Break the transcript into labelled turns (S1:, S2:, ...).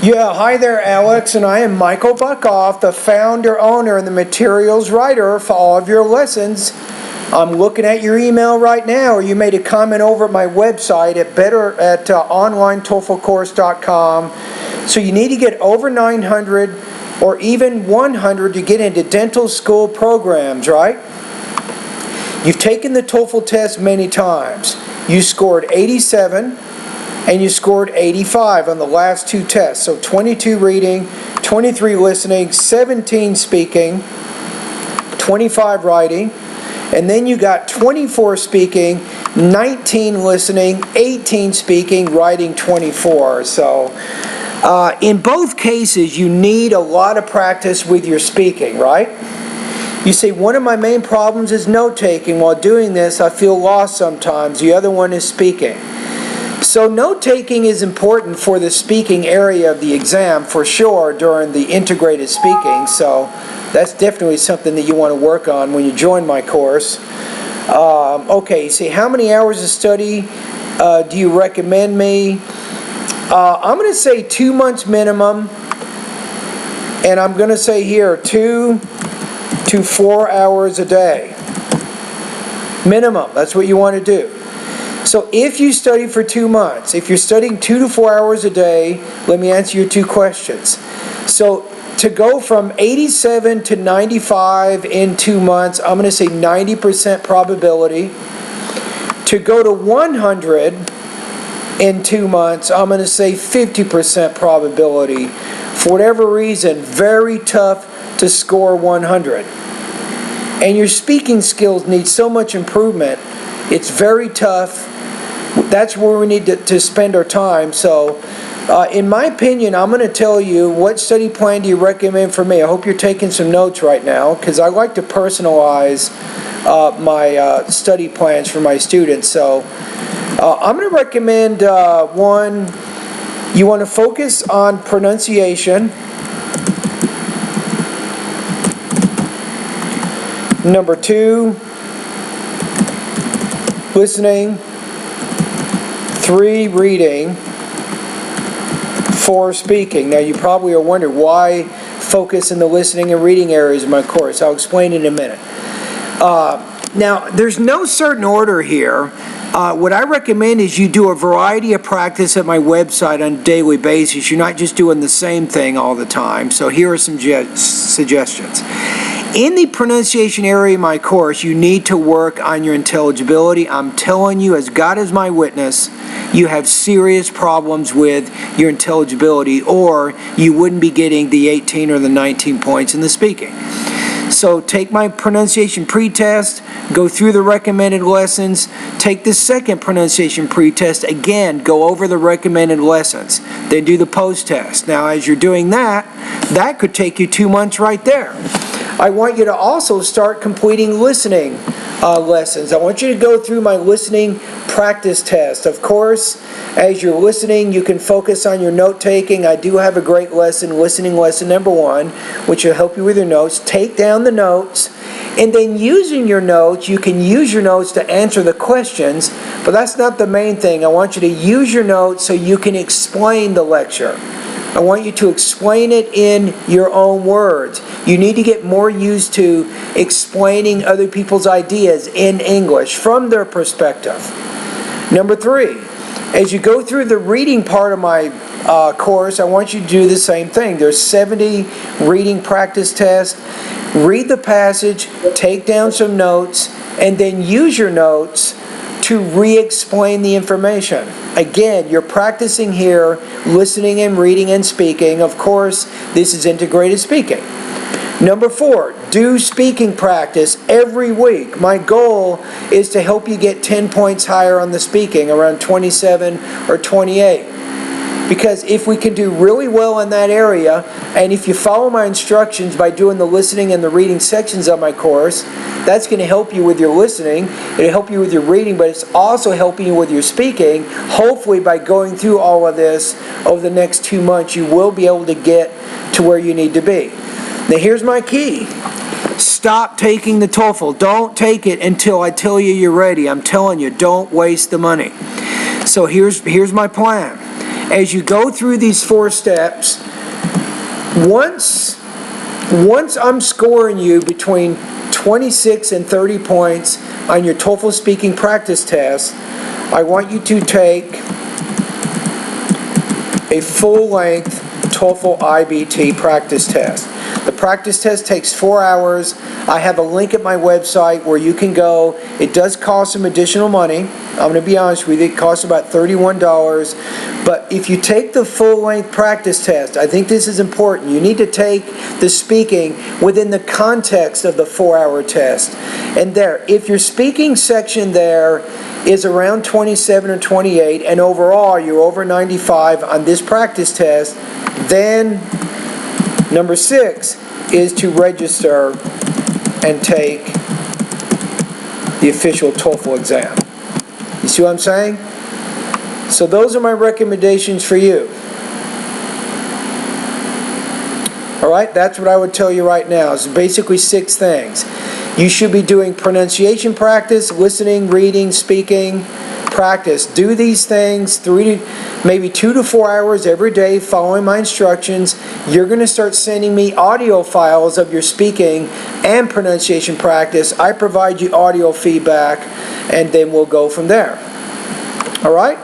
S1: Yeah, hi there, Alex, and I am Michael Buckoff, the founder, owner, and the materials writer for all of your lessons. I'm looking at your email right now, or you made a comment over at my website at onlinetoeflcourse.com. So you need to get over 900 or even 100 to get into dental school programs, right? You've taken the Toefl test many times. You scored 87 and you scored 85 on the last two tests. So 22 reading, 23 listening, 17 speaking, 25 writing, and then you got 24 speaking, 19 listening, 18 speaking, writing 24. So in both cases, you need a lot of practice with your speaking, right? You say, one of my main problems is note-taking. While doing this, I feel lost sometimes. The other one is speaking. So note-taking is important for the speaking area of the exam, for sure, during the integrated speaking. So that's definitely something that you want to work on when you join my course. Okay, see, how many hours of study do you recommend me? I'm going to say 2 months minimum. And I'm going to say here 2 to 4 hours a day. Minimum, that's what you want to do. So if you study for 2 months, if you're studying 2 to 4 hours a day, let me answer your two questions. So to go from 87 to 95 in 2 months, I'm going to say 90% probability. To go to 100 in 2 months, I'm going to say 50% probability. For whatever reason, very tough to score 100. And your speaking skills need so much improvement. It's very tough. That's where we need to spend our time. So, in my opinion, I'm going to tell you, what study plan do you recommend for me? I hope you're taking some notes right now, because I like to personalize my study plans for my students. So, I'm going to recommend one, you want to focus on pronunciation. Number 2, listening. 3, reading. 4, speaking. Now you probably are wondering why focus in the listening and reading areas of my course. I'll explain in a minute. Now there's no certain order here. What I recommend is you do a variety of practice at my website on a daily basis. You're not just doing the same thing all the time. So here are some suggestions. In the pronunciation area of my course, you need to work on your intelligibility. I'm telling you, as God is my witness, you have serious problems with your intelligibility, or you wouldn't be getting the 18 or the 19 points in the speaking. So take my pronunciation pretest, go through the recommended lessons, take the second pronunciation pretest, again, go over the recommended lessons, then do the post-test. Now, as you're doing that, that could take you 2 months right there. I want you to also start completing listening lessons. I want you to go through my listening practice test. Of course, as you're listening, you can focus on your note-taking. I do have a great lesson, listening lesson number 1, which will help you with your notes. Take down the notes, and then using your notes, you can use your notes to answer the questions, but that's not the main thing. I want you to use your notes so you can explain the lecture. I want you to explain it in your own words. You need to get more used to explaining other people's ideas in English from their perspective. Number 3, as you go through the reading part of my course, I want you to do the same thing. There's 70 reading practice tests. Read the passage, take down some notes, and then use your notes to re-explain the information. Again, you're practicing here, listening and reading and speaking. Of course, this is integrated speaking. Number 4, do speaking practice every week. My goal is to help you get 10 points higher on the speaking, around 27 or 28. Because if we can do really well in that area, and if you follow my instructions by doing the listening and the reading sections of my course, that's going to help you with your listening, it'll help you with your reading, but it's also helping you with your speaking. Hopefully by going through all of this over the next 2 months, you will be able to get to where you need to be. Now here's my key. Stop taking the Toefl. Don't take it until I tell you you're ready. I'm telling you, don't waste the money. So here's my plan. as you go through these 4 steps, once I'm scoring you between 26 and 30 points on your TOEFL speaking practice test, I want you to take a full-length TOEFL IBT practice test. The practice test takes 4 hours. I have a link at my website where you can go. It does cost some additional money. I'm going to be honest with you, it costs about $31. But if you take the full-length practice test, I think this is important. You need to take the speaking within the context of the 4-hour test. And there, if your speaking section there is around 27 or 28, and overall you're over 95 on this practice test, then number 6 is to register and take the official TOEFL exam. You see what I'm saying? So those are my recommendations for you. All right, that's what I would tell you right now. It's basically 6 things. You should be doing pronunciation practice, listening, reading, speaking practice. Do these things maybe 2 to 4 hours every day following my instructions. You're going to start sending me audio files of your speaking and pronunciation practice. I provide you audio feedback, and then we'll go from there. All right?